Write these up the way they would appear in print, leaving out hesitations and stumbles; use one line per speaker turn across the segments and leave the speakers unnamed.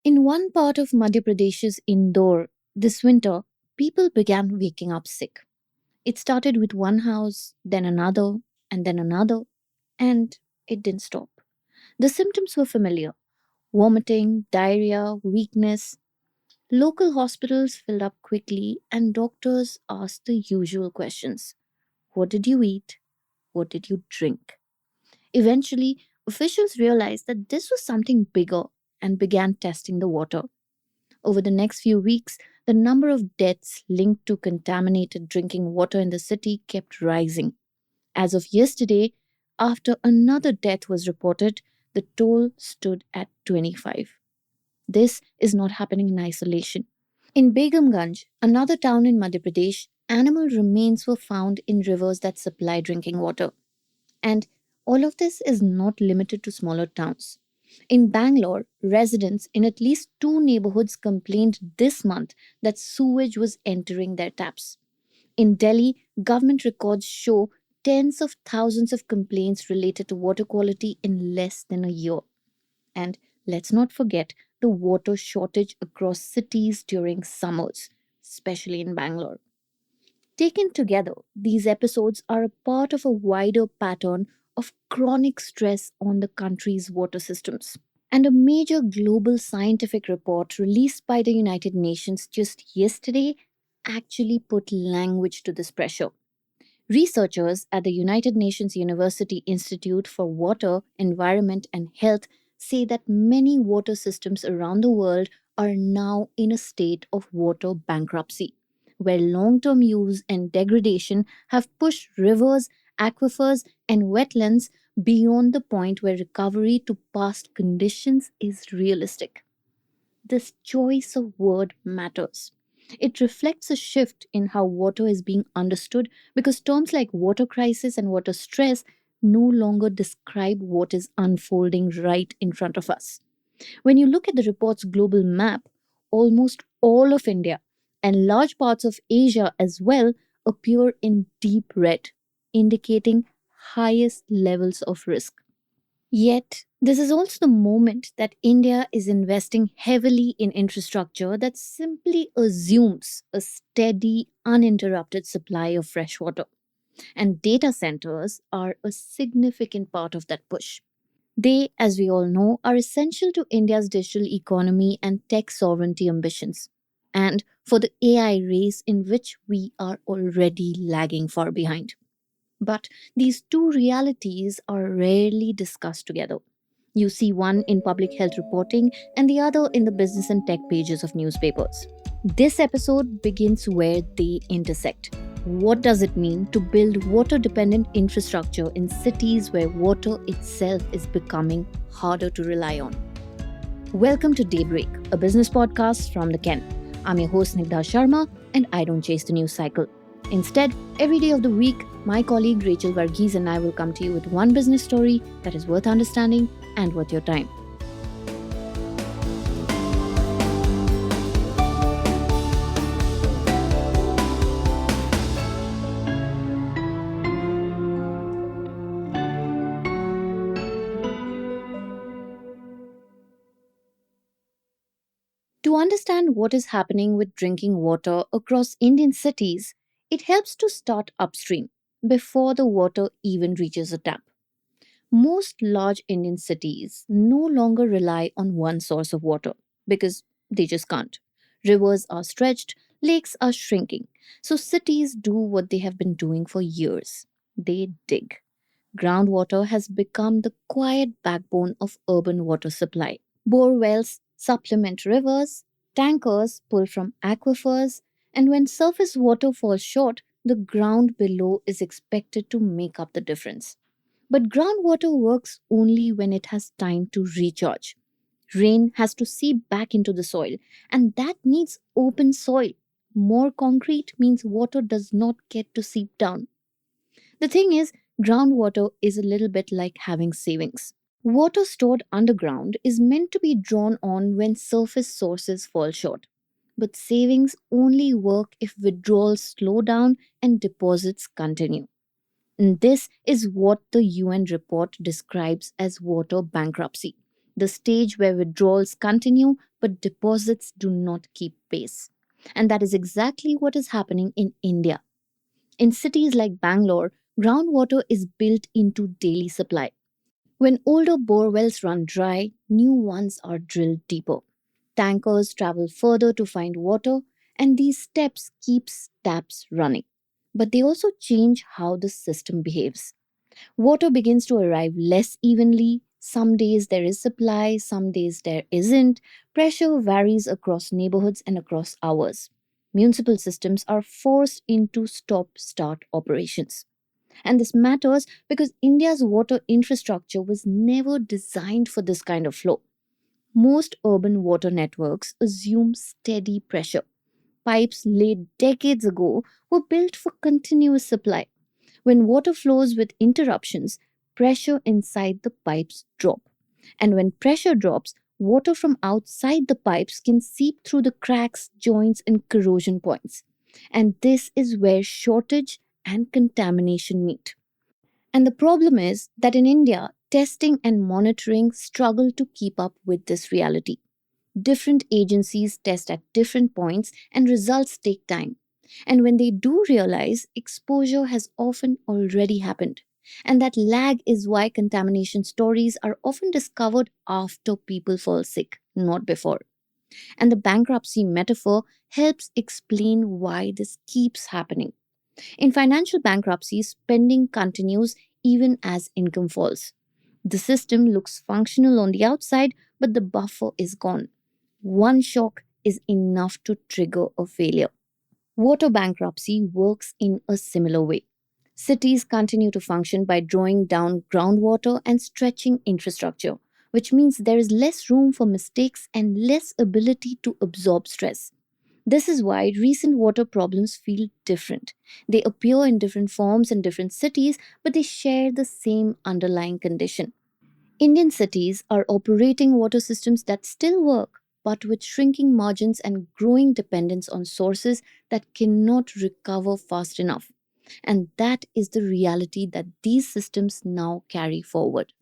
In one part of Madhya Pradesh's Indore this winter, people began waking up sick. It started with one house, then another, and it didn't stop. The symptoms were familiar: vomiting, diarrhea, weakness. Local hospitals filled up quickly, and doctors asked the usual questions: what did you eat? What did you drink? Eventually, officials realized that this was something bigger and began testing the water. Over the next few weeks, the number of deaths linked to contaminated drinking water in the city kept rising. As of yesterday, after another death was reported, the toll stood at 25. This is not happening in isolation. In Begamganj, another town in Madhya Pradesh, animal remains were found in rivers that supply drinking water. And all of this is not limited to smaller towns. In Bangalore, residents in at least two neighborhoods complained this month that sewage was entering their taps. In Delhi, government records show tens of thousands of complaints related to water quality in less than a year. And let's not forget the water shortage across cities during summers, especially in Bangalore. Taken together, these episodes are a part of a wider pattern of chronic stress on the country's water systems. And a major global scientific report released by the United Nations just yesterday actually put language to this pressure. Researchers at the United Nations University Institute for Water, Environment and Health say that many water systems around the world are now in a state of water bankruptcy, where long term use and degradation have pushed rivers, aquifers, and wetlands beyond the point where recovery to past conditions is realistic. This choice of word matters. It reflects a shift in how water is being understood because terms like water crisis and water stress no longer describe what is unfolding right in front of us. When you look at the report's global map, almost all of India and large parts of Asia as well appear in deep red, indicating highest levels of risk. Yet, this is also the moment that India is investing heavily in infrastructure that simply assumes a steady, uninterrupted supply of fresh water. And data centers are a significant part of that push. They, as we all know, are essential to India's digital economy and tech sovereignty ambitions, and for the AI race in which we are already lagging far behind. But these two realities are rarely discussed together. You see one in public health reporting and the other in the business and tech pages of newspapers. This episode begins where they intersect. What does it mean to build water dependent infrastructure in cities where water itself is becoming harder to rely on? Welcome to Daybreak, a business podcast from the Ken. I'm your host Snigdha Sharma, and I don't chase the news cycle. Instead, every day of the week, my colleague Rachel Varghese and I will come to you with one business story that is worth understanding and worth your time. To understand what is happening with drinking water across Indian cities, it helps to start upstream before the water even reaches a tap. Most large Indian cities no longer rely on one source of water because they just can't. Rivers are stretched, lakes are shrinking. So cities do what they have been doing for years: they dig. Groundwater has become the quiet backbone of urban water supply. Bore wells supplement rivers, tankers pull from aquifers, and when surface water falls short, the ground below is expected to make up the difference. But groundwater works only when it has time to recharge. Rain has to seep back into the soil, and that needs open soil. More concrete means water does not get to seep down. The thing is, groundwater is a little bit like having savings. Water stored underground is meant to be drawn on when surface sources fall short. But savings only work if withdrawals slow down and deposits continue. And this is what the UN report describes as water bankruptcy. the stage where withdrawals continue but deposits do not keep pace. And that is exactly what is happening in India. In cities like Bangalore, groundwater is built into daily supply. When older bore wells run dry, new ones are drilled deeper. Tankers travel further to find water, and these steps keeps taps running. But they also change how the system behaves. Water begins to arrive less evenly. Some days there is supply, some days there isn't. Pressure varies across neighborhoods and across hours. Municipal systems are forced into stop start operations. And this matters because India's water infrastructure was never designed for this kind of flow. Most urban water networks assume steady pressure. Pipes laid decades ago were built for continuous supply. When water flows with interruptions, pressure inside the pipes drop. And when pressure drops, water from outside the pipes can seep through the cracks, joints, and corrosion points. And this is where shortage and contamination meet. And the problem is that in India, testing and monitoring struggle to keep up with this reality. Different agencies test at different points and results take time. And when they do realize, exposure has often already happened. And that lag is why contamination stories are often discovered after people fall sick, not before. And the bankruptcy metaphor helps explain why this keeps happening. In financial bankruptcy, spending continues even as income falls. The system looks functional on the outside, but the buffer is gone. One shock is enough to trigger a failure. Water bankruptcy works in a similar way. Cities continue to function by drawing down groundwater and stretching infrastructure, which means there is less room for mistakes and less ability to absorb stress. This is why recent water problems feel different. They appear in different forms in different cities, but they share the same underlying condition. Indian cities are operating water systems that still work, but with shrinking margins and growing dependence on sources that cannot recover fast enough. And that is the reality that these systems now carry forward.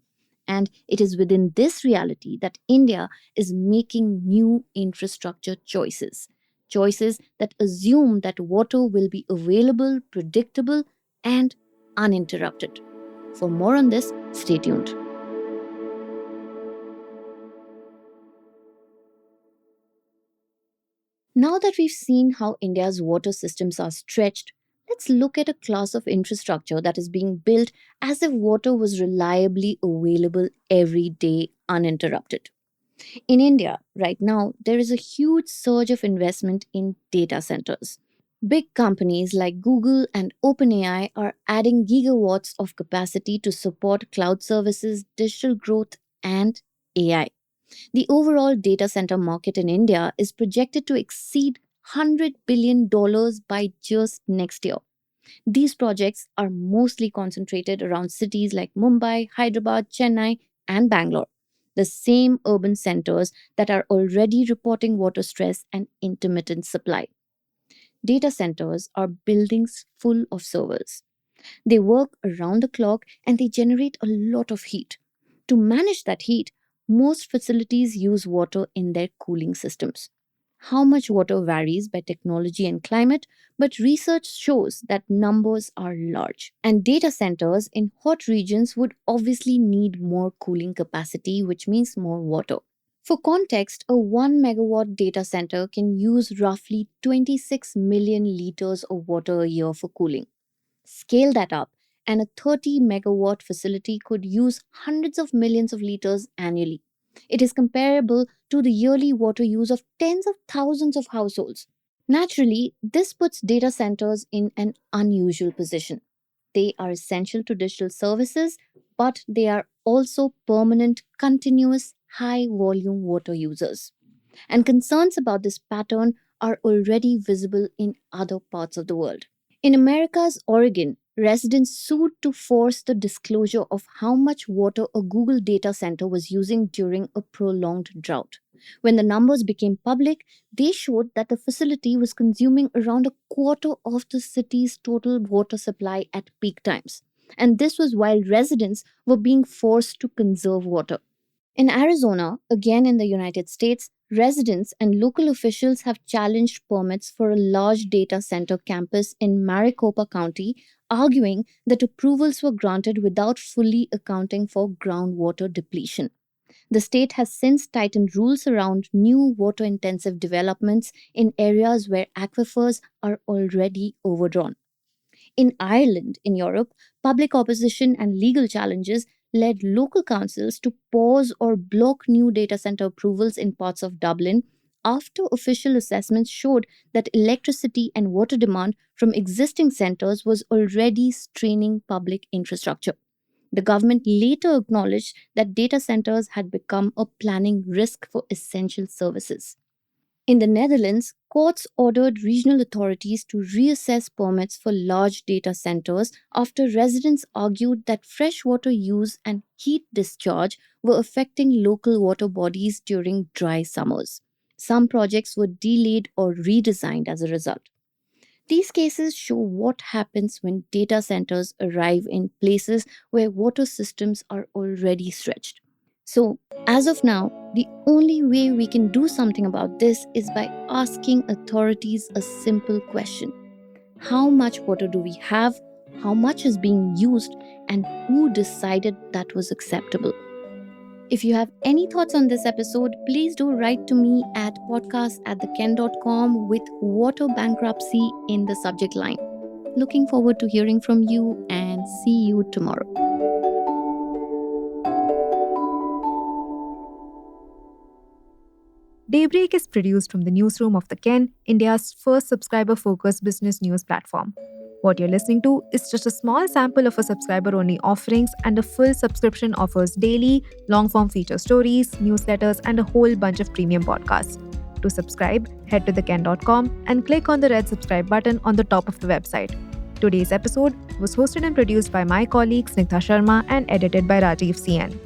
And it is within this reality that India is making new infrastructure choices. Choices that assume that water will be available, predictable, and uninterrupted. For more on this, stay tuned. Now that we've seen how India's water systems are stretched, let's look at a class of infrastructure that is being built as if water was reliably available every day uninterrupted. In India, right now, there is a huge surge of investment in data centers. Big companies like Google and OpenAI are adding gigawatts of capacity to support cloud services, digital growth, and AI. The overall data center market in India is projected to exceed $100 billion by just next year. These projects are mostly concentrated around cities like Mumbai, Hyderabad, Chennai, and Bangalore, the same urban centers that are already reporting water stress and intermittent supply. Data centers are buildings full of servers. They work around the clock and they generate a lot of heat. To manage that heat, most facilities use water in their cooling systems. How much water varies by technology and climate, but research shows that numbers are large. And data centers in hot regions would obviously need more cooling capacity, which means more water. For context, a 1 megawatt data center can use roughly 26 million liters of water a year for cooling. Scale that up, and a 30 megawatt facility could use hundreds of millions of liters annually. It is comparable to the yearly water use of tens of thousands of households. Naturally, this puts data centers in an unusual position. They are essential to digital services, but they are also permanent, continuous, high volume water users. And concerns about this pattern are already visible in other parts of the world. In America's Oregon, residents sued to force the disclosure of how much water a Google data center was using during a prolonged drought. When the numbers became public, they showed that the facility was consuming around a quarter of the city's total water supply at peak times. And this was while residents were being forced to conserve water. In Arizona, again in the United States, residents and local officials have challenged permits for a large data center campus in Maricopa County, arguing that approvals were granted without fully accounting for groundwater depletion. The state has since tightened rules around new water intensive developments in areas where aquifers are already overdrawn. In Ireland, in Europe, public opposition and legal challenges led local councils to pause or block new data center approvals in parts of Dublin after official assessments showed that electricity and water demand from existing centers was already straining public infrastructure. The government later acknowledged that data centers had become a planning risk for essential services. In the Netherlands, courts ordered regional authorities to reassess permits for large data centers after residents argued that freshwater use and heat discharge were affecting local water bodies during dry summers. Some projects were delayed or redesigned as a result. These cases show what happens when data centers arrive in places where water systems are already stretched. So, as of now, the only way we can do something about this is by asking authorities a simple question: how much water do we have? How much is being used? And who decided that was acceptable? If you have any thoughts on this episode, please do write to me at podcast@theken.com with water bankruptcy in the subject line. Looking forward to hearing from you and see you tomorrow.
Daybreak is produced from the newsroom of The Ken, India's first subscriber-focused business news platform. What you're listening to is just a small sample of our subscriber-only offerings, and a full subscription offers daily, long-form feature stories, newsletters, and a whole bunch of premium podcasts. To subscribe, head to theken.com and click on the red subscribe button on the top of the website. Today's episode was hosted and produced by my colleague Snigdha Sharma and edited by Rajiv CN.